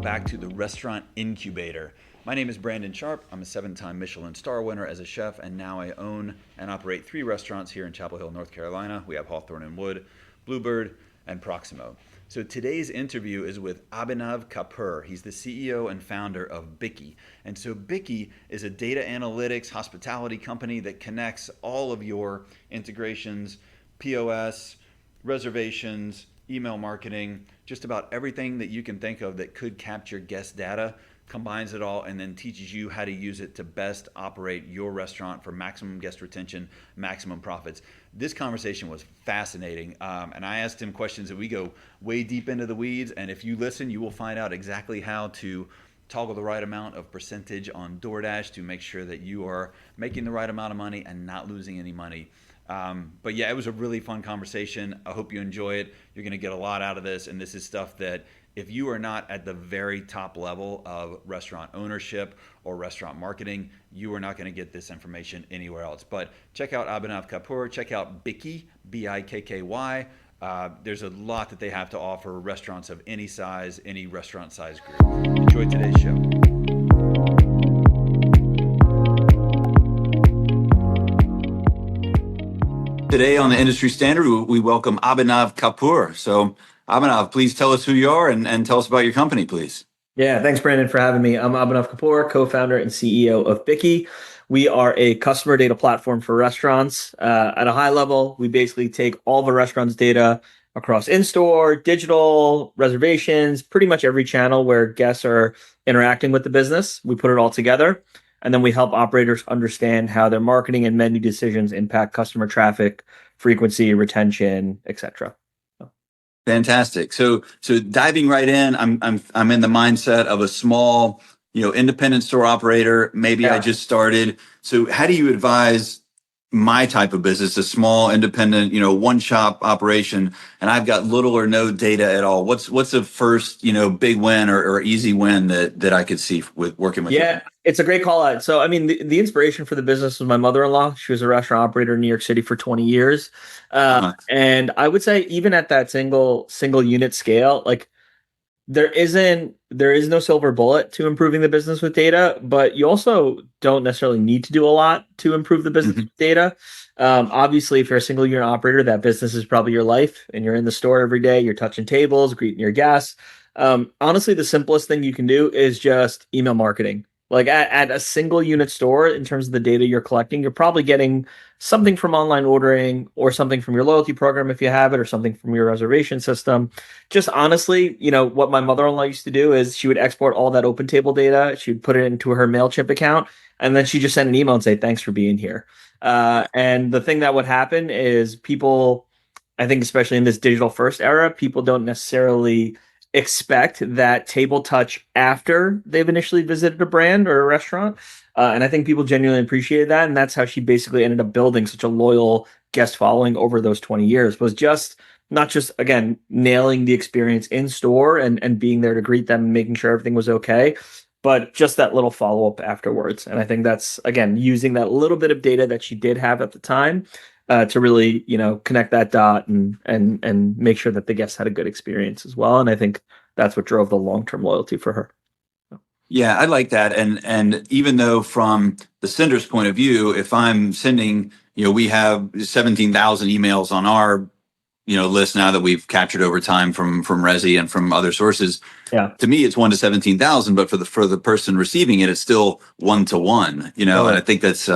back to the Restaurant Incubator. My name is Brandon Sharp. I'm a 7-time Michelin star winner as a chef, and now I own and operate 3 restaurants here in Chapel Hill, North Carolina. We have Hawthorne and Wood, Bluebird, and Proximo. So today's interview is with Abhinav Kapur. He's the CEO and founder of Bikky. And so Bikky is a data analytics hospitality company that connects all of your integrations, POS, reservations, email marketing, just about everything that you can think of that could capture guest data, combines it all, and then teaches you how to use it to best operate your restaurant for maximum guest retention, maximum profits. This conversation was fascinating, and I asked him questions that we go way deep into the weeds, and if you listen, you will find out exactly how to toggle the right amount of percentage on DoorDash to make sure that you are making the right amount of money and not losing any money. But yeah, it was a really fun conversation. I hope you enjoy it. You're going to get a lot out of this. And this is stuff that if you are not at the very top level of restaurant ownership or restaurant marketing, you are not going to get this information anywhere else. But check out Abhinav Kapur. Check out Bikky, Bikky. There's a lot that they have to offer restaurants of any size, any restaurant size group. Enjoy today's show. Today on the Industry Standard, we welcome Abhinav Kapur. So Abhinav, please tell us who you are and tell us about your company, please. Yeah, thanks, Brandon, for having me. I'm Abhinav Kapur, co-founder and CEO of Bikky. We are a customer data platform for restaurants. At a high level, we basically take all the restaurant's data across in-store, digital, reservations, pretty much every channel where guests are interacting with the business. We put it all together. And then we help operators understand how their marketing and menu decisions impact customer traffic, frequency, retention, etc. Fantastic. So diving right in, I'm in the mindset of a small, independent store operator. Maybe I just started. So how do you advise my type of business, a small, independent, one shop operation, and I've got little or no data at all? What's the first, big win or easy win that I could see with working with you? Yeah, it's a great call out. So, I mean, the inspiration for the business was my mother-in-law. She was a restaurant operator in New York City for 20 years. And I would say even at that single unit scale, like there is no silver bullet to improving the business with data, but you also don't necessarily need to do a lot to improve the business with data. Obviously, if you're a single unit operator, that business is probably your life and you're in the store every day, you're touching tables, greeting your guests. Honestly, the simplest thing you can do is just email marketing. Like at a single unit store, in terms of the data you're collecting, you're probably getting something from online ordering or something from your loyalty program if you have it, or something from your reservation system. Just honestly, what my mother-in-law used to do is she would export all that open table data. She would put it into her MailChimp account, and then she just send an email and say, "Thanks for being here." And the thing that would happen is people, I think especially in this digital first era, people don't necessarily expect that table touch after they've initially visited a brand or a restaurant. And I think people genuinely appreciated that. And that's how she basically ended up building such a loyal guest following over those 20 years, was just not just, again, nailing the experience in store and being there to greet them and making sure everything was okay, but just that little follow-up afterwards. And I think that's, again, using that little bit of data that she did have at the time to really, connect that dot and make sure that the guests had a good experience as well. And I think that's what drove the long-term loyalty for her. Yeah, I like that. And even though from the sender's point of view, if I'm sending, we have 17,000 emails on our, list now that we've captured over time from Resi and from other sources. Yeah. To me, it's 1 to 17,000, but for the person receiving it, it's still 1 to 1. And I think that's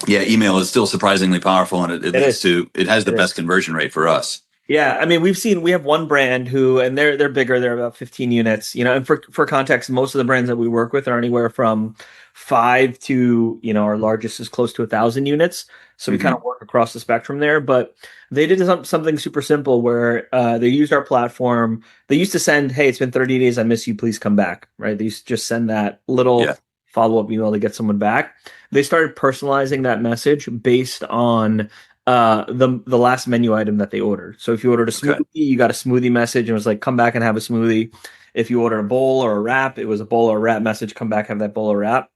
email is still surprisingly powerful, and it has the best conversion rate for us. Yeah, I mean, we have one brand and they're bigger. They're about 15 units, and for context, most of the brands that we work with are anywhere from 5 to, our largest is close to 1,000 units. So we kind of work across the spectrum there, but they did something super simple where they used our platform. They used to send, "Hey, it's been 30 days. I miss you. Please come back." Right. They used to just send that little follow-up email to get someone back. They started personalizing that message based on the last menu item that they ordered. So if you ordered a smoothie, you got a smoothie message and it was like, "Come back and have a smoothie." If you ordered a bowl or a wrap, it was a bowl or a wrap message, "Come back, have that bowl or wrap."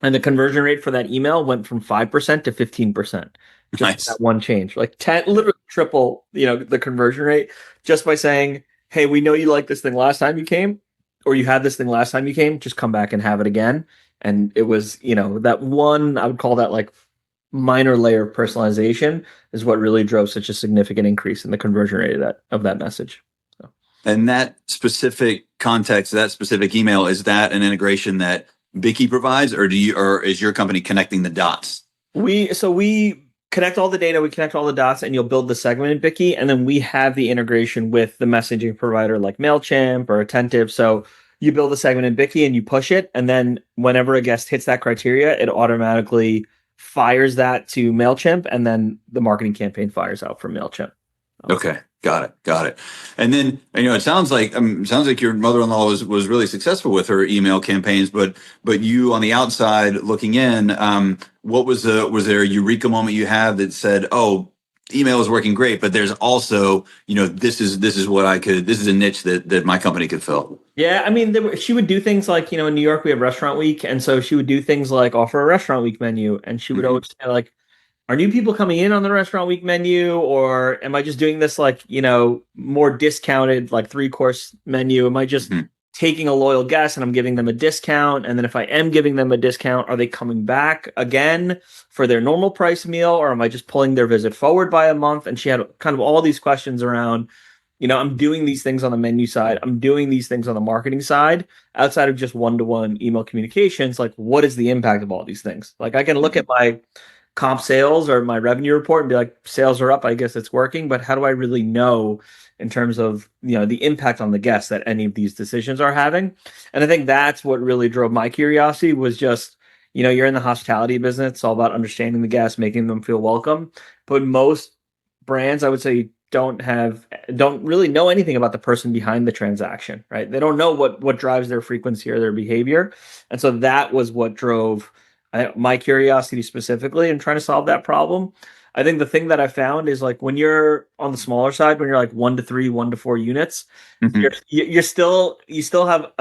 And the conversion rate for that email went from 5% to 15%. Just that one change, like 10, literally triple, the conversion rate, just by saying, hey, we know you liked this thing last time you came, or you had this thing last time you came, just come back and have it again. And it was, that one, I would call that like minor layer of personalization is what really drove such a significant increase in the conversion rate of that message. So. And that specific context, that specific email, is that an integration that Bikky provides, or is your company connecting the dots? We connect all the data, we connect all the dots, and you'll build the segment in Bikky, and then we have the integration with the messaging provider like MailChimp or Attentive. So you build a segment in Bikky and you push it, and then whenever a guest hits that criteria, it automatically fires that to MailChimp, and then the marketing campaign fires out from MailChimp. Okay, got it. And then it sounds like your mother-in-law was really successful with her email campaigns, but you on the outside looking in, what was there a eureka moment you had that said, oh, email is working great, but there's also this is a niche that my company could fill? Yeah, I mean, she would do things like, in New York we have Restaurant Week, and so she would do things like offer a Restaurant Week menu, and she would always say like, are new people coming in on the Restaurant Week menu, or am I just doing this like, more discounted, like 3-course menu? Am I just taking a loyal guest and I'm giving them a discount? And then if I am giving them a discount, are they coming back again for their normal price meal, or am I just pulling their visit forward by a month? And she had kind of all these questions around, I'm doing these things on the menu side, I'm doing these things on the marketing side, outside of just one-to-one email communications. Like, what is the impact of all these things? Like, I can look at my comp sales or my revenue report and be like, sales are up, I guess it's working, but how do I really know in terms of the impact on the guests that any of these decisions are having? And I think that's what really drove my curiosity, was just, you're in the hospitality business, it's all about understanding the guests, making them feel welcome, but most brands, I would say, don't really know anything about the person behind the transaction, right? They don't know what drives their frequency or their behavior. And so that was what drove my curiosity specifically in trying to solve that problem. I think the thing that I found is like, when you're on the smaller side, when you're like 1 to 3, 1 to 4 units, you still have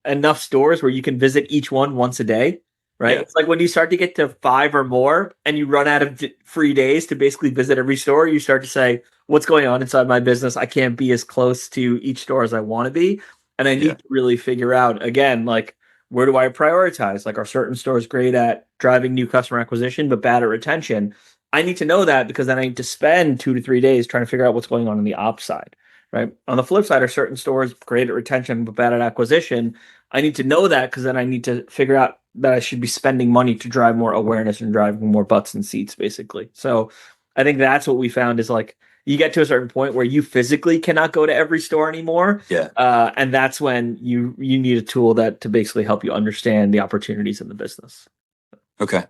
enough stores where you can visit each one once a day, right? Yeah. It's like when you start to get to 5 or more and you run out of free days to basically visit every store, you start to say, what's going on inside my business? I can't be as close to each store as I want to be. And I need to really figure out, again, like, where do I prioritize? Like, are certain stores great at driving new customer acquisition, but bad at retention? I need to know that, because then I need to spend 2 to 3 days trying to figure out what's going on the ops side, right? On the flip side, are certain stores great at retention, but bad at acquisition? I need to know that, because then I need to figure out that I should be spending money to drive more awareness and drive more butts and seats, basically. So I think that's what we found is like, you get to a certain point where you physically cannot go to every store anymore. Yeah. And that's when you need a tool to basically help you understand the opportunities in the business. Okay.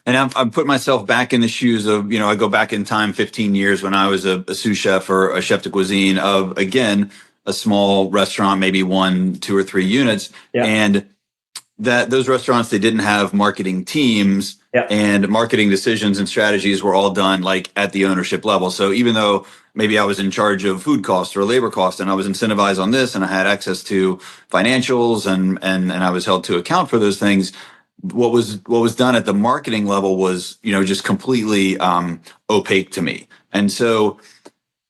And I'm putting myself back in the shoes of, I go back in time 15 years when I was a sous chef or a chef de cuisine of, again, a small restaurant, maybe 1, 2, or 3 units. Yeah. And that those restaurants, they didn't have marketing teams. Yeah. And marketing decisions and strategies were all done like at the ownership level. So even though maybe I was in charge of food costs or labor costs and I was incentivized on this and I had access to financials and I was held to account for those things, what was done at the marketing level was, just completely opaque to me. And so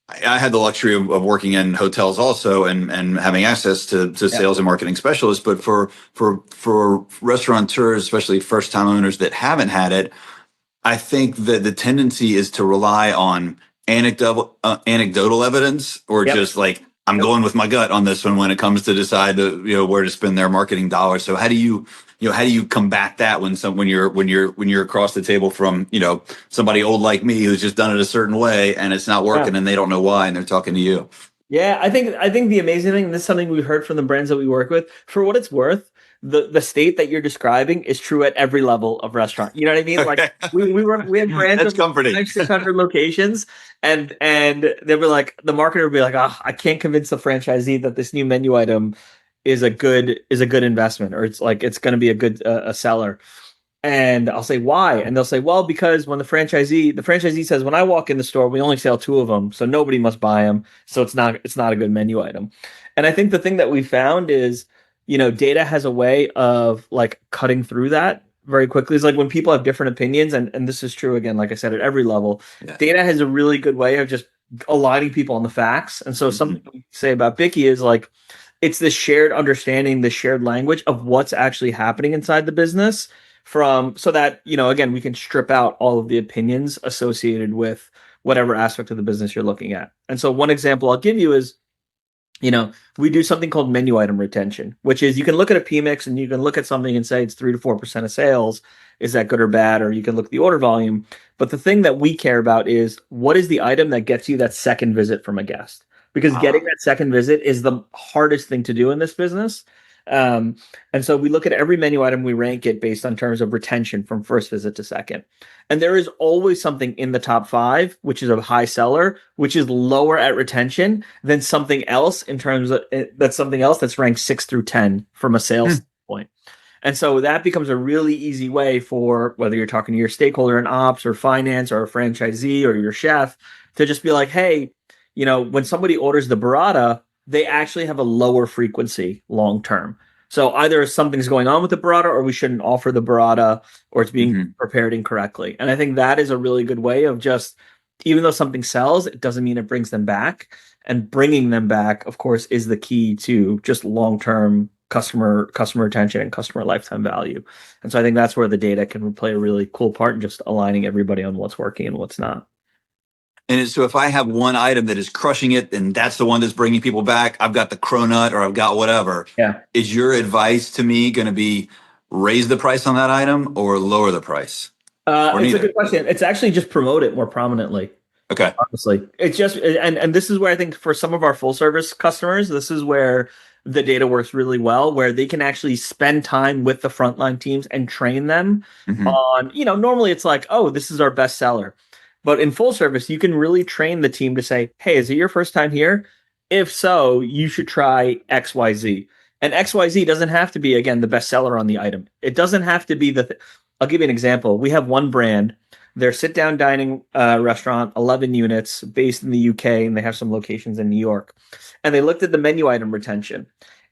I had the luxury of working in hotels also and having access to sales and marketing specialists. But for restaurateurs, especially first time owners that haven't had it, I think that the tendency is to rely on anecdotal evidence or just like, I'm going with my gut on this one when it comes to decide where to spend their marketing dollars. So how do you combat that when you're across the table from somebody old like me who's just done it a certain way and it's not working and they don't know why and they're talking to you? Yeah, I think the amazing thing, and this is something we've heard from the brands that we work with, for what it's worth, the state that you're describing is true at every level of restaurant. You know what I mean? Like we have brands with 600 locations, and they were like, the marketer would be like, I can't convince the franchisee that this new menu item is a good investment, or it's like it's going to be a good a seller. And I'll say, why? And they'll say, well, because when the franchisee says, when I walk in the store, we only sell 2 of them, so nobody must buy them. So it's not a good menu item. And I think the thing that we found is, data has a way of like cutting through that very quickly. It's like when people have different opinions, and this is true, again, like I said, at every level, data has a really good way of just aligning people on the facts. And so Mm-hmm. something we say about Bikky is like it's the shared understanding, the shared language of what's actually happening inside the business from so that, again, we can strip out all of the opinions associated with whatever aspect of the business you're looking at. And so one example I'll give you is we do something called menu item retention, which is you can look at a PMix and you can look at something and say it's 3 to 4% of sales. Is that good or bad? Or you can look at the order volume. But the thing that we care about is what is the item that gets you that second visit from a guest? Because getting that second visit is the hardest thing to do in this business. Um, and so we look at every menu item, we rank it based on terms of retention from first visit to second. And there is always something in the top 5, which is a high seller, which is lower at retention than something else in terms of that's something else that's ranked 6 through 10 from a sales standpoint. And so that becomes a really easy way for whether you're talking to your stakeholder in ops or finance or a franchisee or your chef to just be like, hey, when somebody orders the burrata, they actually have a lower frequency long term. So either something's going on with the burrata or we shouldn't offer the burrata or it's being prepared incorrectly. And I think that is a really good way of just, even though something sells, it doesn't mean it brings them back. And bringing them back, of course, is the key to just long-term customer retention and customer lifetime value. And so I think that's where the data can play a really cool part in just aligning everybody on what's working and what's not. And so if I have one item that is crushing it, and that's the one that's bringing people back, I've got the cronut or I've got whatever. Yeah. Is your advice to me going to be raise the price on that item or lower the price? It's a good question. It's actually just promote it more prominently. Okay. Honestly, it's just, and this is where I think for some of our full service customers, this is where the data works really well, where they can actually spend time with the frontline teams and train them on, normally it's like, oh, this is our best seller. But in full service, you can really train the team to say, hey, is it your first time here? If so, you should try XYZ. And XYZ doesn't have to be, again, the best seller on the item. It doesn't have to be I'll give you an example. We have one brand, their sit-down dining restaurant, 11 units, based in the UK, and they have some locations in New York. And they looked at the menu item retention.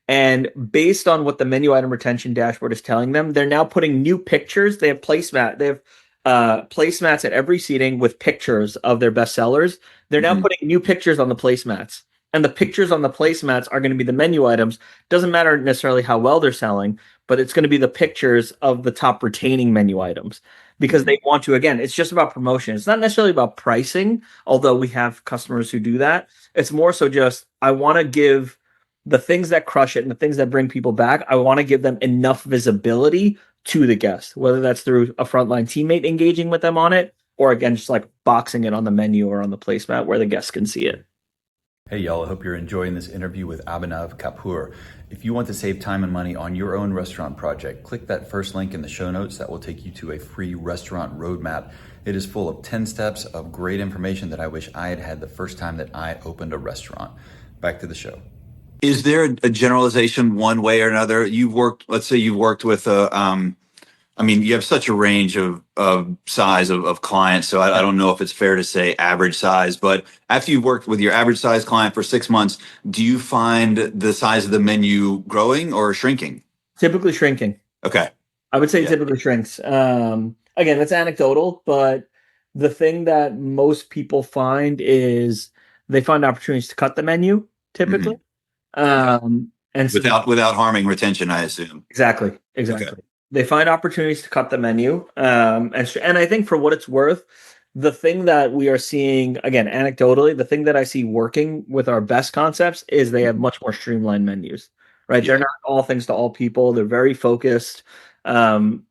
And based on what the menu item retention dashboard is telling them, they're now putting new pictures. They have placemat. They have placemats at every seating with pictures of their best sellers. They're now putting new pictures on the placemats. And the pictures on the placemats are going to be the menu items. Doesn't matter necessarily how well they're selling, but it's going to be the pictures of the top retaining menu items because they want to, again, it's just about promotion. It's not necessarily about pricing, although we have customers who do that. It's more so just, I want to give the things that crush it and the things that bring people back, I want to give them enough visibility to the guest, whether that's through a frontline teammate engaging with them on it, or again, just like boxing it on the menu or on the placemat where the guests can see it. Hey y'all, I hope you're enjoying this interview with Abhinav Kapur. If you want to save time and money on your own restaurant project, click that first link in the show notes. That will take you to a free restaurant roadmap. It is full of 10 steps of great information that I wish I had had the first time that I opened a restaurant. Back to the show. Is there a generalization one way or another? Let's say you've worked with you have such a range of size of clients, so I don't know if it's fair to say average size, but after you've worked with your average size client for 6 months, do you find the size of the menu growing or shrinking? Typically shrinking. Okay. I would say typically shrinks. Again, that's anecdotal, but the thing that most people find is they find opportunities to cut the menu typically. And without harming retention, I assume. Exactly. Okay. They find opportunities to cut the menu. And I think for what it's worth, the thing that we are seeing, again, anecdotally, the thing that I see working with our best concepts is they have much more streamlined menus, right? Yeah. They're not all things to all people. They're very focused. And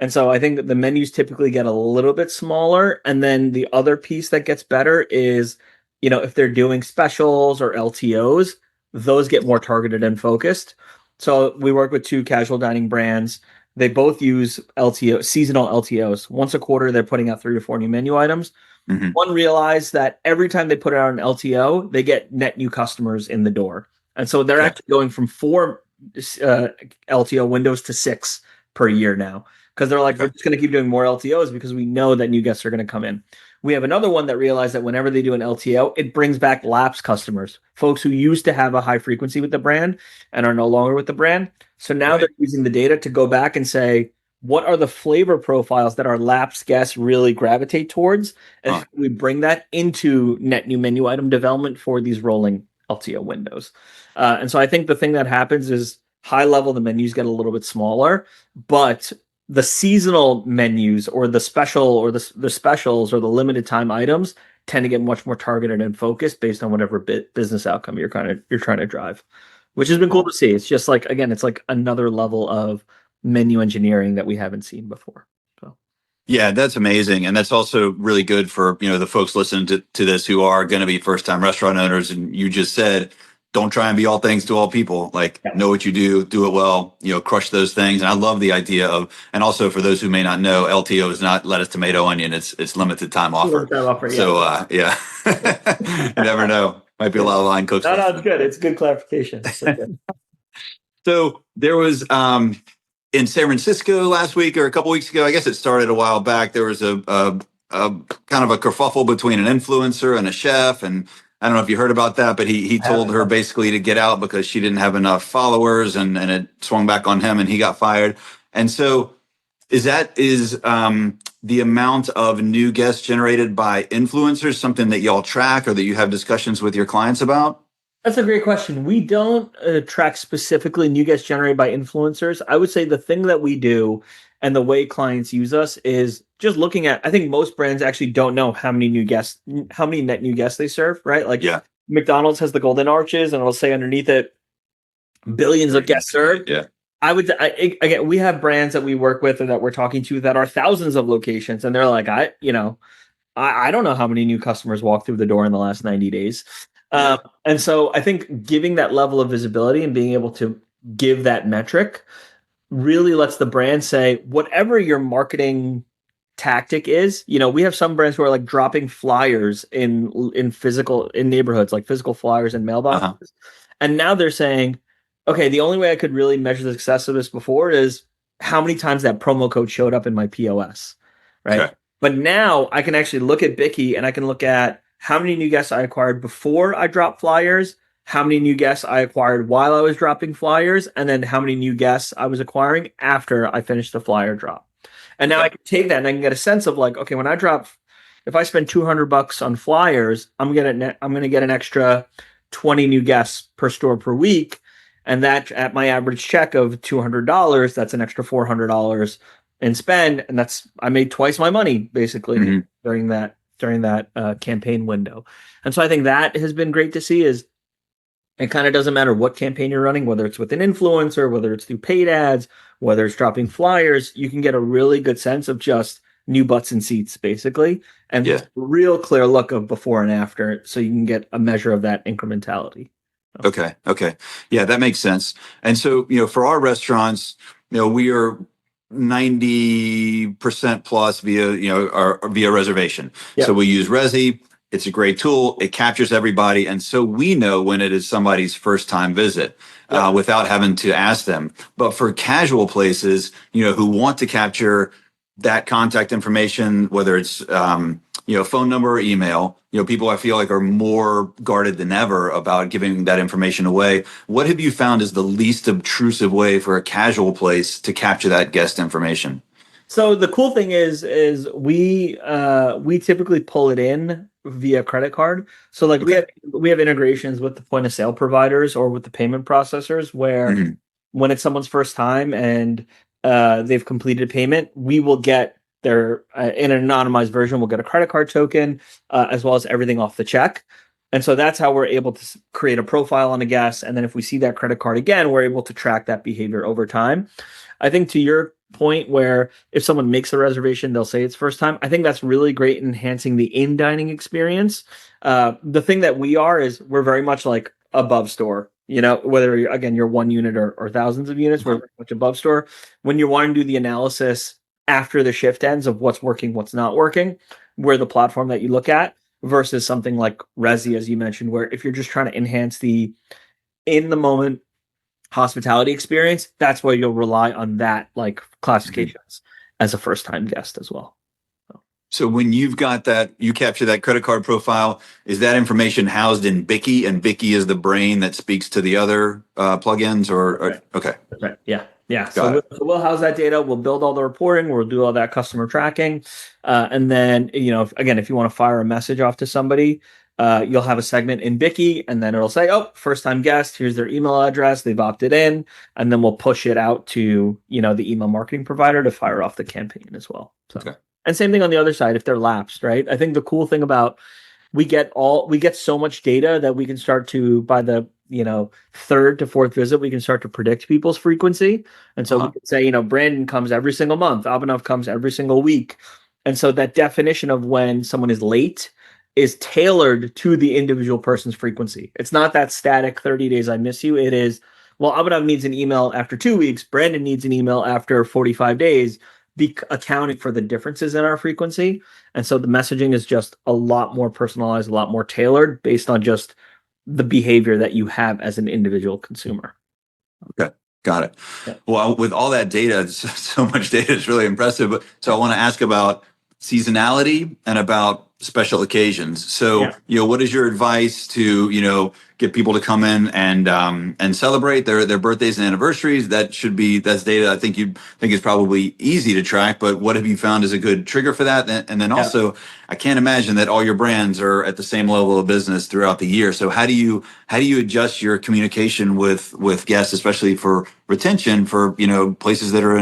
so I think that the menus typically get a little bit smaller. And then the other piece that gets better is, if they're doing specials or LTOs, those get more targeted and focused. So we work with 2 casual dining brands. They both use seasonal LTOs. Once a quarter, they're putting out 3 to 4 new menu items. One realized that every time they put out an LTO, they get net new customers in the door. And so they're actually going from 4 LTO windows to 6 per year now. Because they're like, we're just going to keep doing more LTOs because we know that new guests are going to come in. We have another one that realized that whenever they do an LTO, it brings back lapsed customers, folks who used to have a high frequency with the brand and are no longer with the brand. So now they're using the data to go back and say, what are the flavor profiles that our lapsed guests really gravitate towards, and Huh. how do we bring that into net new menu item development for these rolling LTO windows. And so I think the thing that happens is high level, the menus get a little bit smaller, but the seasonal menus or the special or the specials or the limited time items tend to get much more targeted and focused based on whatever business outcome you're trying to drive, which has been cool to see. It's just like, again, it's like another level of menu engineering that we haven't seen before. So Yeah, that's amazing. And that's also really good for, the folks listening to this who are going to be first time restaurant owners. And you just said, don't try and be all things to all people. Like, yeah. know what you do it well, crush those things. And I love the idea of, and also for those who may not know, LTO is not lettuce, tomato, onion. It's limited time offer. So, yeah, you never know. Might be a lot of line cooks. No, it's good. It's good clarification. So, good. So there was, in San Francisco last week or a couple weeks ago, I guess it started a while back. There was a kind of a kerfuffle between an influencer and a chef, and I don't know if you heard about that, but he told her basically to get out because she didn't have enough followers, and it swung back on him, and he got fired. And so, is the amount of new guests generated by influencers something that y'all track or that you have discussions with your clients about? That's a great question. We don't track specifically new guests generated by influencers. I would say the thing that we do and the way clients use us is just looking at, I think most brands actually don't know how many net new guests they serve, right? Like McDonald's has the golden arches and it'll say underneath it, billions of guests served. Yeah. Again, we have brands that we work with or that we're talking to that are thousands of locations. And they're like, I don't know how many new customers walked through the door in the last 90 days. And so I think giving that level of visibility and being able to give that metric really lets the brand say, whatever your marketing tactic is, we have some brands who are like dropping flyers in neighborhoods, like physical flyers in mailboxes. Uh-huh. And now they're saying, okay, the only way I could really measure the success of this before is how many times that promo code showed up in my POS, right? Okay. But now I can actually look at Bikky and I can look at how many new guests I acquired before I dropped flyers, how many new guests I acquired while I was dropping flyers, and then how many new guests I was acquiring after I finished the flyer drop. And now I can take that and I can get a sense of like, okay, if I spend $200 on flyers, I'm going to get an extra 20 new guests per store per week. And that at my average check of $200, that's an extra $400 in spend. And I made twice my money basically during that campaign window. And so I think that has been great to see. Is it kind of doesn't matter what campaign you're running, whether it's with an influencer, whether it's through paid ads, whether it's dropping flyers, you can get a really good sense of just new butts and seats basically, and a real clear look of before and after, so you can get a measure of that incrementality. Okay. Yeah, that makes sense. And so, for our restaurants, we are 90% plus via reservation. Yep. So we use Resi. It's a great tool. It captures everybody. And so we know when it is somebody's first time visit without having to ask them. But for casual places, who want to capture that contact information, whether it's, phone number or email, people I feel like are more guarded than ever about giving that information away. What have you found is the least obtrusive way for a casual place to capture that guest information? So the cool thing is we typically pull it in via credit card. So like we have integrations with the point of sale providers or with the payment processors where when it's someone's first time and they've completed a payment, we will get their in an anonymized version, we'll get a credit card token as well as everything off the check. And so that's how we're able to create a profile on a guest. And then if we see that credit card again, we're able to track that behavior over time. I think to your point where if someone makes a reservation, they'll say it's first time. I think that's really great in enhancing the in-dining experience. The thing that is we're very much like above store, whether you're one unit or thousands of units, we're very much above store. When you want to do the analysis after the shift ends of what's working, what's not working, we're the platform that you look at versus something like Resi, as you mentioned, where if you're just trying to enhance the in the moment hospitality experience, that's where you'll rely on that like classifications as a first time guest as well. So when you've got that, you capture that credit card profile, is that information housed in Bikky, and Bikky is the brain that speaks to the other plugins or right. Okay. Right. Yeah. Yeah, so Got it. we'll house that data. We'll build all the reporting. We'll do all that customer tracking, and then again, if you want to fire a message off to somebody, you'll have a segment in Bikky, and then it'll say, "Oh, first time guest. Here's their email address. They've opted in," and then we'll push it out to the email marketing provider to fire off the campaign as well. So, Okay. and same thing on the other side if they're lapsed, right? I think the cool thing about we get so much data that we can start to by the third to fourth visit we can start to predict people's frequency, and so we Uh-huh. could say Brandon comes every single month, Abhinav comes every single week, and so that definition of when someone is late is tailored to the individual person's frequency. It's not that static 30 days I miss you. It is, well, Abhinav needs an email after 2 weeks, Brandon needs an email after 45 days, accounting for the differences in our frequency. And so the messaging is just a lot more personalized, a lot more tailored based on just the behavior that you have as an individual consumer. Okay. Got it. Yeah. Well, with all that data, so much data is really impressive. But so I want to ask about seasonality and about special occasions. So, what is your advice to, get people to come in and celebrate their birthdays and anniversaries? That's data I think you think is probably easy to track, but what have you found is a good trigger for that? And then also, I can't imagine that all your brands are at the same level of business throughout the year. So how do you adjust your communication with guests, especially for retention for places that are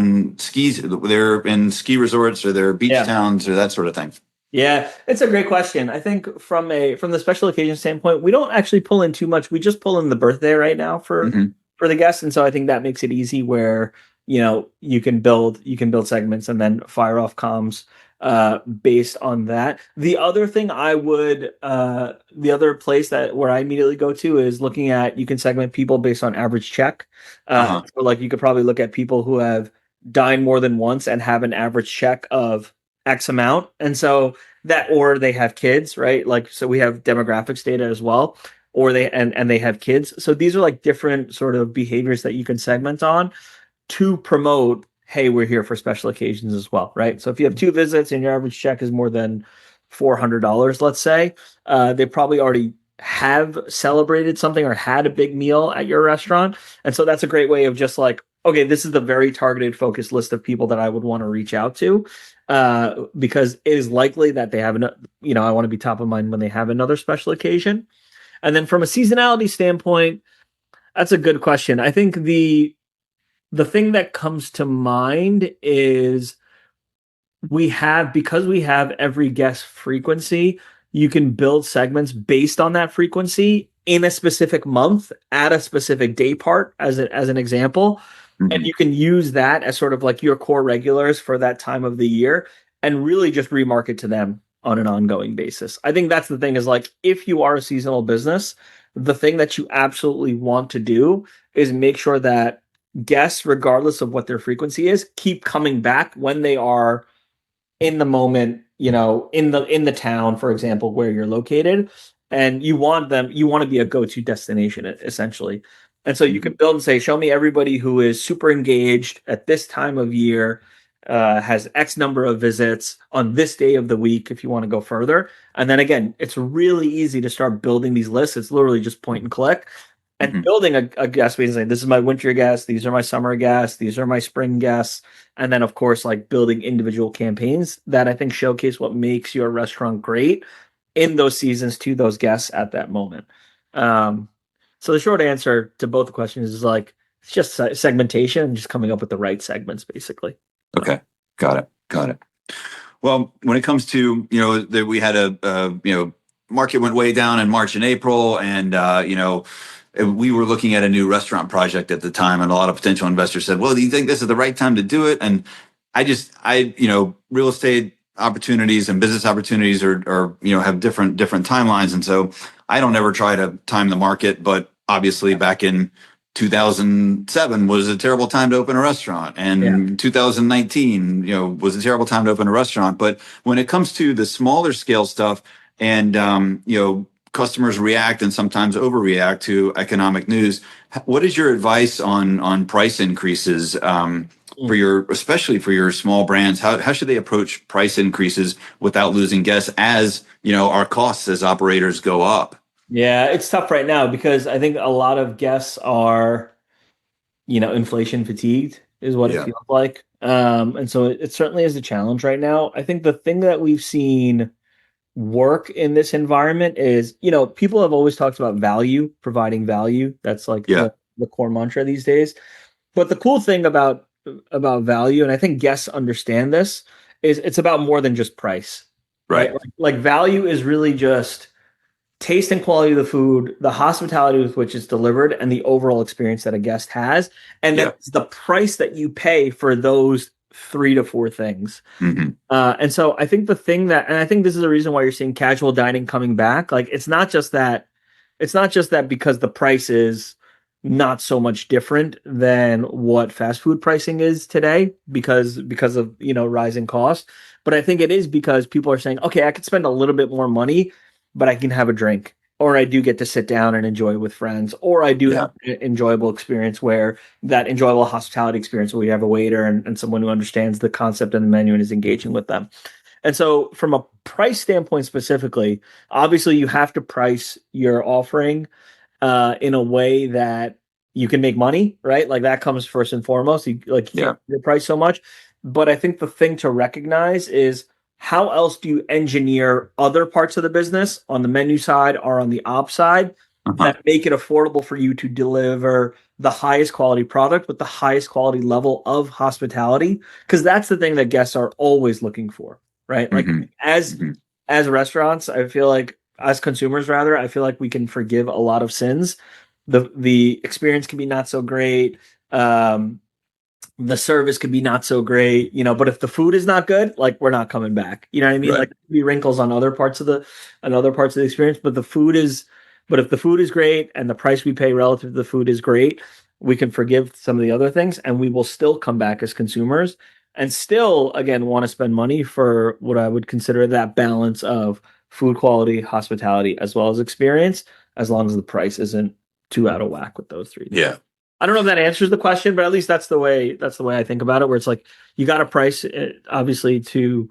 they're in ski resorts or they're beach towns or that sort of thing? Yeah, it's a great question. I think from the special occasion standpoint, we don't actually pull in too much. We just pull in the birthday right now for the guests, and so I think that makes it easy where you can build segments and then fire off comms based on that. The other thing the other place where I immediately go to is looking at, you can segment people based on average check. So like you could probably look at people who have dined more than once and have an average check of X amount. And so or they have kids, right? Like, so we have demographics data as well, or they have kids. So these are like different sort of behaviors that you can segment on to promote, hey, we're here for special occasions as well, right? So if you have 2 visits and your average check is more than $400, let's say, they probably already have celebrated something or had a big meal at your restaurant. And so that's a great way of just like, okay, this is the very targeted, focused list of people that I would want to reach out to, because it is likely that they have I want to be top of mind when they have another special occasion. And then from a seasonality standpoint, that's a good question. I think the thing that comes to mind is because we have every guest frequency, you can build segments based on that frequency in a specific month at a specific day part as an example. And you can use that as sort of like your core regulars for that time of the year and really just remarket to them on an ongoing basis. I think that's the thing, is like, if you are a seasonal business, the thing that you absolutely want to do is make sure that guests, regardless of what their frequency is, keep coming back when they are in the moment, in the town, for example, where you're located, and you want to be a go-to destination, essentially. And so you can build and say, show me everybody who is super engaged at this time of year, has X number of visits on this day of the week, if you want to go further. And then again, it's really easy to start building these lists. It's literally just point and click. And building a guest base and saying, this is my winter guests, these are my summer guests, these are my spring guests. And then, of course, like building individual campaigns that I think showcase what makes your restaurant great in those seasons to those guests at that moment. So the short answer to both the questions is like, it's just segmentation and just coming up with the right segments, basically. Okay. Got it. Well, when it comes to, that we had market went way down in March and April, and, we were looking at a new restaurant project at the time, and a lot of potential investors said, well, do you think this is the right time to do it? And real estate opportunities and business opportunities are have different timelines. And so I don't ever try to time the market, but obviously back in 2007 was a terrible time to open a restaurant, and 2019, was a terrible time to open a restaurant. But when it comes to the smaller scale stuff, and customers react and sometimes overreact to economic news, what is your advice on price increases especially for your small brands? How should they approach price increases without losing guests as our costs as operators go up? Yeah, it's tough right now because I think a lot of guests are, inflation fatigued. is what it Yeah. feels like. And so it certainly is a challenge right now. I think the thing that we've seen work in this environment is, people have always talked about value, providing value. That's like Yeah. the core mantra these days. But the cool thing about value, and I think guests understand this, is it's about more than just price, right? Right. Like value is really just taste and quality of the food, the hospitality with which it's delivered, and the overall experience that a guest has. And Yeah. that's the price that you pay for those 3 to 4 things. Hmm. And so I think and I think this is the reason why you're seeing casual dining coming back. Like it's not just that because the price is not so much different than what fast food pricing is today because of rising costs. But I think it is because people are saying, okay, I could spend a little bit more money, but I can have a drink, or I do get to sit down and enjoy with friends, or I do Yeah. have an enjoyable experience where that enjoyable hospitality experience where you have a waiter and someone who understands the concept and the menu and is engaging with them. And so from a price standpoint specifically, obviously you have to price your offering in a way that you can make money, right? Like that comes first and foremost. You Yeah. can't your price so much. But I think the thing to recognize is how else do you engineer other parts of the business on the menu side or on the op side Uh-huh. that make it affordable for you to deliver the highest quality product with the highest quality level of hospitality? Because that's the thing that guests are always looking for, right? Like Hmm. as Hmm. as restaurants, I feel like as consumers rather, I feel like we can forgive a lot of sins. The experience can be not so great. Um, the service could be not so great, but if the food is not good, like we're not coming back. You know what I mean? Right. Like there could be wrinkles on other parts of the experience, but if the food is great and the price we pay relative to the food is great, we can forgive some of the other things and we will still come back as consumers and still again want to spend money for what I would consider that balance of food quality, hospitality, as well as experience, as long as the price isn't too out of whack with those three things. Yeah. I don't know if that answers the question, but at least that's the way I think about it. Where it's like you got to price it, obviously you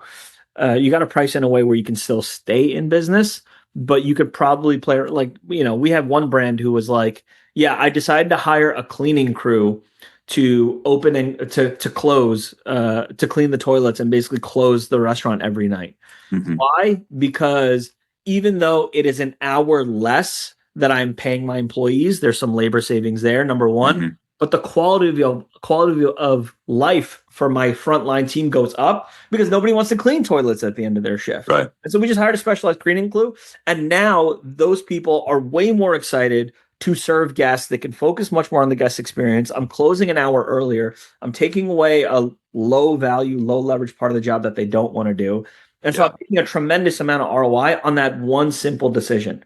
got to price in a way where you can still stay in business, but you could probably play like we have one brand who was like, yeah, I decided to hire a cleaning crew to open and to close to clean the toilets and basically close the restaurant every night. Hmm. Why? Because even though it is an hour less that I'm paying my employees, there's some labor savings there, number one. Hmm. But the quality of life for my frontline team goes up because nobody wants to clean toilets at the end of their shift. Right. And so we just hired a specialized cleaning crew. And now those people are way more excited to serve guests. They can focus much more on the guest experience. I'm closing an hour earlier. I'm taking away a low value, low leverage part of the job that they don't want to do. And so Yeah. I'm making a tremendous amount of ROI on that one simple decision.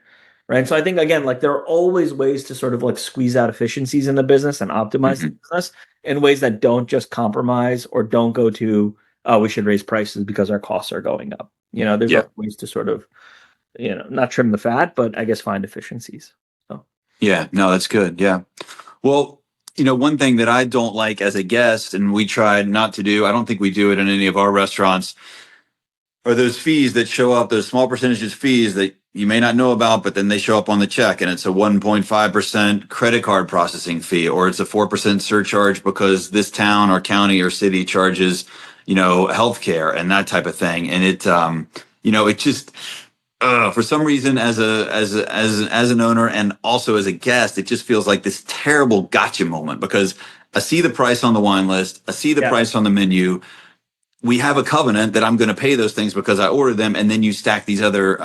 Right. So I think again, like there are always ways to sort of like squeeze out efficiencies in the business and optimize the Hmm. business in ways that don't just compromise or don't go to, oh, we should raise prices because our costs are going up. There's Yeah. other ways to sort of, not trim the fat, but I guess find efficiencies. So Yeah. No, that's good. Yeah. Well, one thing that I don't like as a guest, and we tried not to do, I don't think we do it in any of our restaurants, are those fees that show up, those small percentages fees that you may not know about, but then they show up on the check and it's a 1.5% credit card processing fee, or it's a 4% surcharge because this town or county or city charges, healthcare and that type of thing. And it just, for some reason as an owner and also as a guest, it just feels like this terrible gotcha moment because I see the price on the wine list. I see the yeah, price on the menu. We have a covenant that I'm going to pay those things because I ordered them, and then you stack these other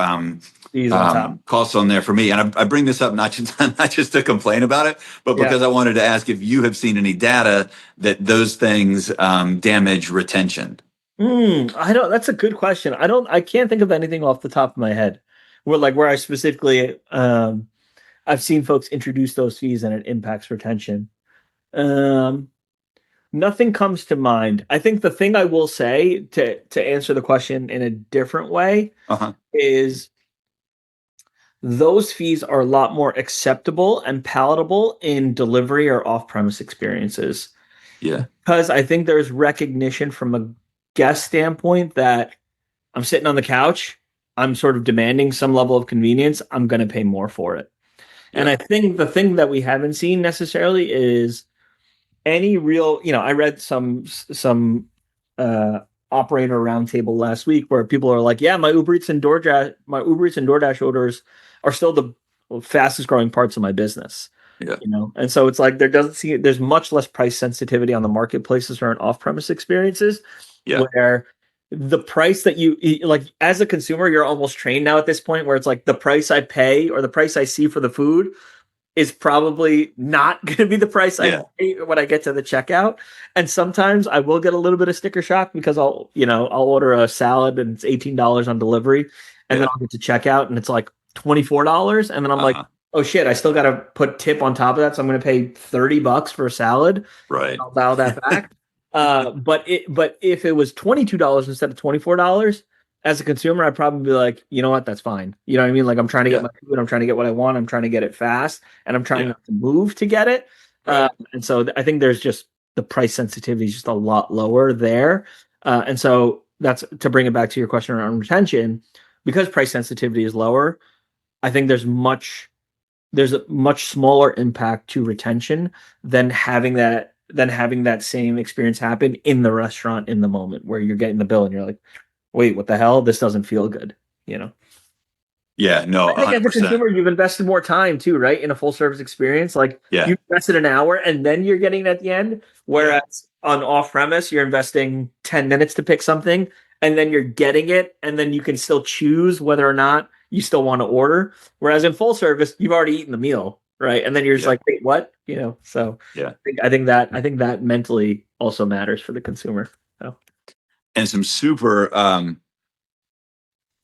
fees on top. costs on there for me. And I bring this up not just to complain about it, but Yeah. because I wanted to ask if you have seen any data that those things damage retention. I don't. That's a good question. I can't think of anything off the top of my head where I specifically I've seen folks introduce those fees and it impacts retention. Um, Nothing comes to mind. I think the thing I will say to answer the question in a different way Uh-huh. is those fees are a lot more acceptable and palatable in delivery or off-premise experiences. Yeah. Because I think there's recognition from a guest standpoint that I'm sitting on the couch, I'm sort of demanding some level of convenience, I'm going to pay more for it. And Yeah. I think the thing that we haven't seen necessarily is any real, I read some uh operator roundtable last week where people are like, yeah, my Uber Eats and DoorDash orders are still the fastest growing parts of my business. Yeah. And so it's like there's much less price sensitivity on the marketplaces or on off-premise experiences, Yeah. where the price that you like as a consumer, you're almost trained now at this point where it's like the price I pay or the price I see for the food is probably not going to be the price I pay when I get to the checkout. And sometimes I will get a little bit of sticker shock because I'll order a salad and it's $18 on delivery, and then I'll get to checkout and it's like $24, and then I'm like, oh shit, I still got to put tip on top of that, so I'm going to pay $30 for a salad. Right. I'll dial that back. But if it was $22 instead of $24, as a consumer, I'd probably be like, you know what, that's fine. You know what I mean? Like, I'm trying to get my food, I'm trying to get what I want, I'm trying to get it fast, and I'm trying not to move to get it. Right. And so I think there's just the price sensitivity is just a lot lower there. And so that's to bring it back to your question around retention, because price sensitivity is lower. I think there's a much smaller impact to retention than having that same experience happen in the restaurant in the moment where you're getting the bill and you're like, wait, what the hell? This doesn't feel good, Yeah, no, I think 100%. as a consumer, you've invested more time too, right? In a full service experience. Like you invested an hour and then you're getting it at the end. Whereas on off premise, you're investing 10 minutes to pick something and then you're getting it. And then you can still choose whether or not you still want to order. Whereas in full service, you've already eaten the meal, right? And then you're just like, wait, what? So I think that mentally also matters for the consumer. So. And some super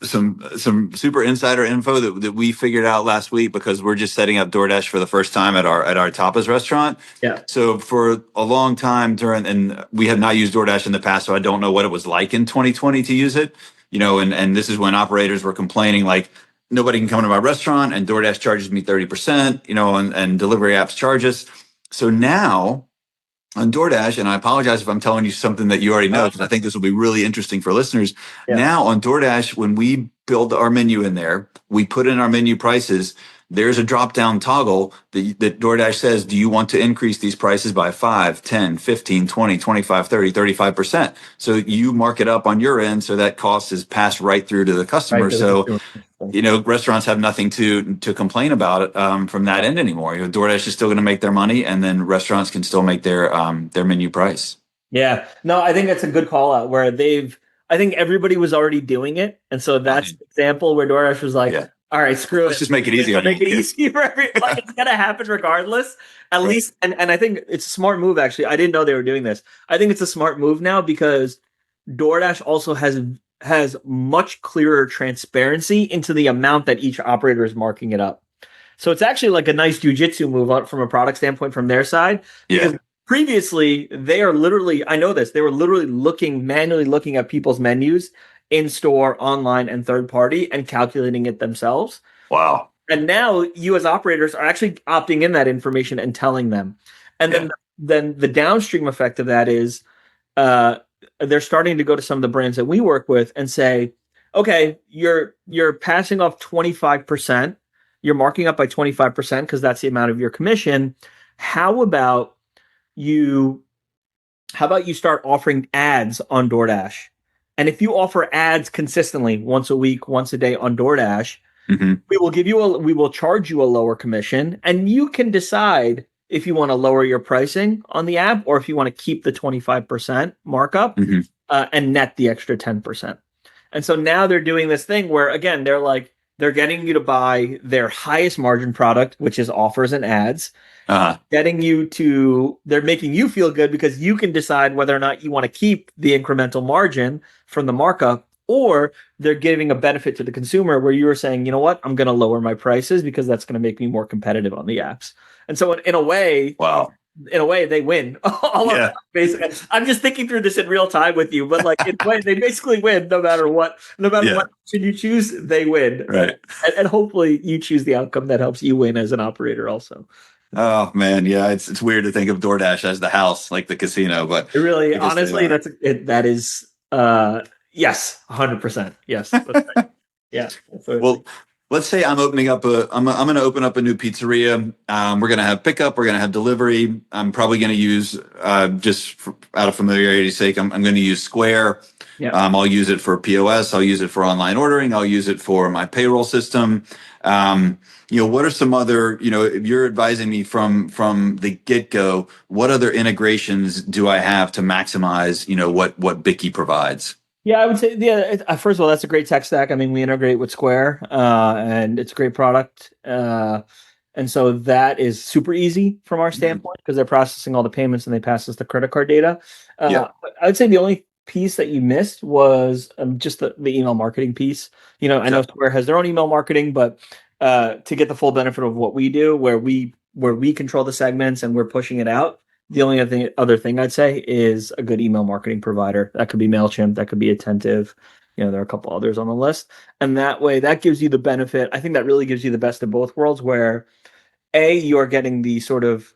some super insider info that we figured out last week, because we're just setting up DoorDash for the first time at our tapas restaurant. Yeah. So for a long time and we have not used DoorDash in the past, so I don't know what it was like in 2020 to use it. And this is when operators were complaining like, nobody can come to my restaurant and DoorDash charges me 30%, and delivery apps charge us. So now on DoorDash, and I apologize if I'm telling you something that you already know, because I think this will be really interesting for listeners. Yeah. Now on DoorDash, when we build our menu in there, we put in our menu prices. There's a drop-down toggle that DoorDash says, do you want to increase these prices by 5, 10, 15, 20, 25, 30, 35%? So you mark it up on your end so that cost is passed right through to the customer. Restaurants have nothing to complain about from that end anymore. DoorDash is still going to make their money, and then restaurants can still make their menu price. Yeah. No, I think that's a good call out where I think everybody was already doing it. And so that's an example where DoorDash was like, all right, screw it. Let's just make it easy. Make it easy for everyone. Like, it's going to happen regardless. At least, and I think it's a smart move, actually. I didn't know they were doing this. I think it's a smart move now because DoorDash also has much clearer transparency into the amount that each operator is marking it up. So it's actually like a nice jujitsu move from a product standpoint from their side. Because previously, they are literally, I know this, they were literally manually looking at people's menus in store, online, and third party and calculating it themselves. Wow. And now you as operators are actually opting in that information and telling them. And then the downstream effect of that is they're starting to go to some of the brands that we work with and say, okay, you're passing off 25%, you're marking up by 25% because that's the amount of your commission. How about you start offering ads on DoorDash? And if you offer ads consistently once a week, once a day on DoorDash, we will charge you a lower commission, and you can decide if you want to lower your pricing on the app or if you want to keep the 25% markup and net the extra 10%. And so now they're doing this thing where, again, they're getting you to buy their highest margin product, which is offers and ads. They're making you feel good because you can decide whether or not you want to keep the incremental margin from the markup, or they're giving a benefit to the consumer where you are saying, you know what, I'm going to lower my prices because that's going to make me more competitive on the apps. And so in a way, they win. Basically, I'm just thinking through this in real time with you, but like in a way, they basically win no matter what option you choose, they win. Right. And hopefully you choose the outcome that helps you win as an operator also. Oh man, yeah, it's weird to think of DoorDash as the house, like the casino, but it really, honestly, that is yes, 100%. Yes. That's right. Yeah. Well, let's say I'm opening up I'm going to open up a new pizzeria. We're going to have pickup. We're going to have delivery. I'm probably going to use, out of familiarity's sake, I'm going to use Square. Yeah. I'll use it for POS. I'll use it for online ordering. I'll use it for my payroll system. What are some other, if you're advising me from the get-go, what other integrations do I have to maximize, what Bikky provides? Yeah, I would say, first of all, that's a great tech stack. I mean, we integrate with Square, and it's a great product. And so that is super easy from our standpoint because they're processing all the payments and they pass us the credit card data. Yeah. I would say the only piece that you missed was just the email marketing piece. I know Square has their own email marketing, but to get the full benefit of what we do, where we control the segments and we're pushing it out, the only other thing I'd say is a good email marketing provider. That could be MailChimp, that could be Attentive. There are a couple others on the list. And that way, that gives you the benefit. I think that really gives you the best of both worlds where, A, you're getting the sort of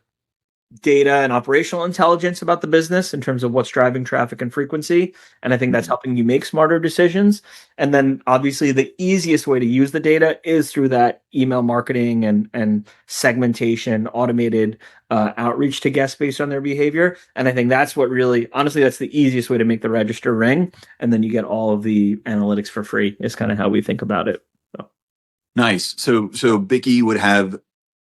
data and operational intelligence about the business in terms of what's driving traffic and frequency. And I think that's helping you make smarter decisions. And then obviously the easiest way to use the data is through that email marketing and segmentation, automated outreach to guests based on their behavior. And I think that's what really, honestly, that's the easiest way to make the register ring. And then you get all of the analytics for free is kind of how we think about it. So. Nice. So Bikky would have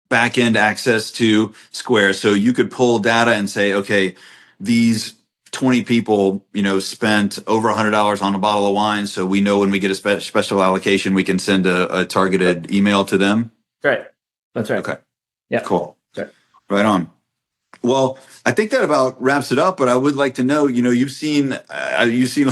back-end access to Square. So you could pull data and say, okay, these 20 people, spent over $100 on a bottle of wine. So we know when we get a special allocation, we can send a targeted email to them. Right. That's right. Okay. Yeah. Cool. Right. Right on. Well, I think that about wraps it up, but I would like to know, you've seen a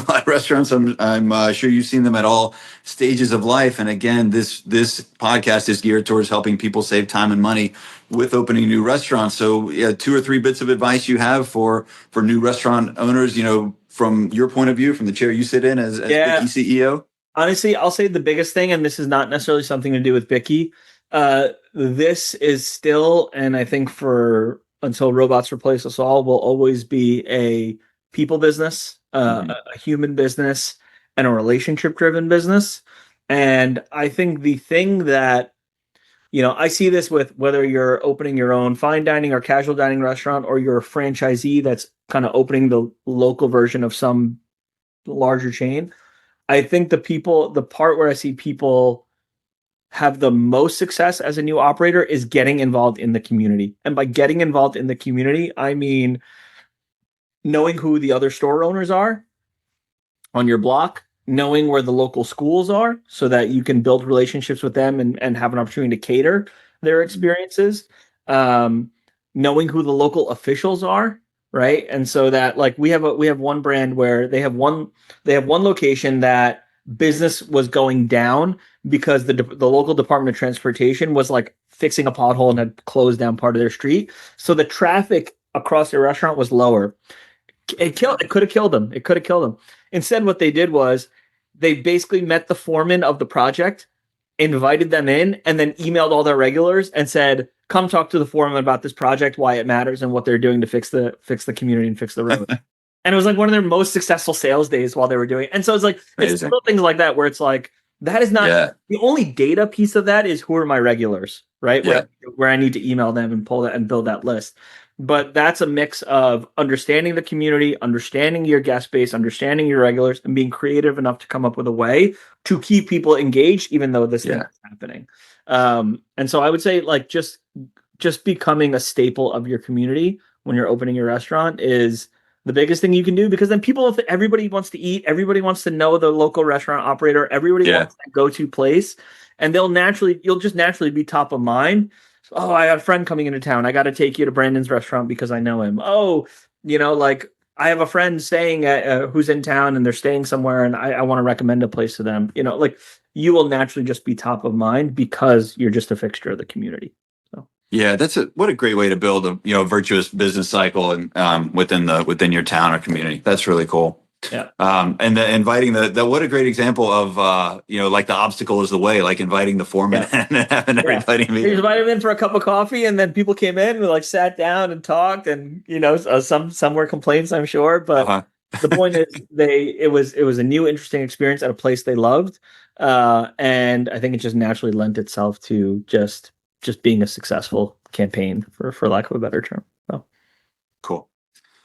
lot of restaurants. I'm sure you've seen them at all stages of life. And again, this podcast is geared towards helping people save time and money with opening new restaurants. So yeah, 2 or 3 bits of advice you have for new restaurant owners, from your point of view, from the chair you sit in as Bikky CEO? Honestly, I'll say the biggest thing, and this is not necessarily something to do with Bikky. This is still, and I think until robots replace us all, will always be a people business, a human business, and a relationship-driven business. And I think the thing that, I see this with whether you're opening your own fine dining or casual dining restaurant, or you're a franchisee that's kind of opening the local version of some larger chain. I think the part where I see people have the most success as a new operator is getting involved in the community. And by getting involved in the community, I mean knowing who the other store owners are on your block, knowing where the local schools are so that you can build relationships with them and have an opportunity to cater their experiences, knowing who the local officials are, right? And so that, like, we have one brand where they have one location that business was going down because the local Department of Transportation was like fixing a pothole and had closed down part of their street. So the traffic across their restaurant was lower. It could have killed them. It could have killed them. Instead, what they did was they basically met the foreman of the project, invited them in, and then emailed all their regulars and said, come talk to the foreman about this project, why it matters, and what they're doing to fix the community and fix the road. And it was like one of their most successful sales days while they were doing it. And so it's like, it's little things like that where it's like, that is not the only data piece of that is who are my regulars, right? Yeah. Where I need to email them and pull that and build that list. But that's a mix of understanding the community, understanding your guest base, understanding your regulars, and being creative enough to come up with a way to keep people engaged, even though this thing is happening. And so I would say, like, just becoming a staple of your community when you're opening your restaurant is the biggest thing you can do, because then everybody wants to eat, everybody wants to know the local restaurant operator, everybody wants that go-to place, and you'll just naturally be top of mind. So, I have a friend coming into town, I got to take you to Brandon's restaurant because I know him. Like, I have a friend staying at who's in town and they're staying somewhere, and I want to recommend a place to them. Like, you will naturally just be top of mind because you're just a fixture of the community. Yeah, what a great way to build a virtuous business cycle and within your town or community. That's really cool. Yeah. And inviting what a great example of like the obstacle is the way, like inviting the foreman and having everybody meet. You invited them in for a cup of coffee, and then people came in and like sat down and talked, and some were complaints, I'm sure, but the point is it was a new interesting experience at a place they loved. And I think it just naturally lent itself to just being a successful campaign, for lack of a better term. So, cool.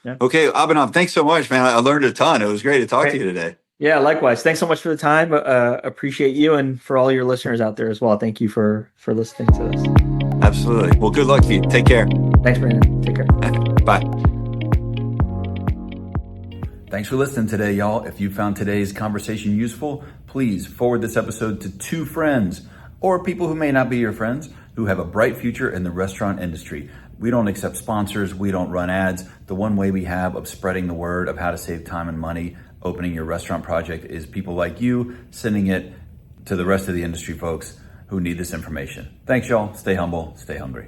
Yeah. Okay, Abhinav, thanks so much, man. I learned a ton. It was great to talk to you today. Yeah, likewise. Thanks so much for the time. Appreciate you, and for all your listeners out there as well. Thank you for listening to this. Absolutely. Well, good luck to you. Take care. Thanks, Brandon. Take care. Bye. Thanks for listening today, y'all. If you found today's conversation useful, please forward this episode to 2 friends or people who may not be your friends who have a bright future in the restaurant industry. We don't accept sponsors. We don't run ads. The one way we have of spreading the word of how to save time and money opening your restaurant project is people like you sending it to the rest of the industry folks who need this information. Thanks, y'all. Stay humble, stay hungry.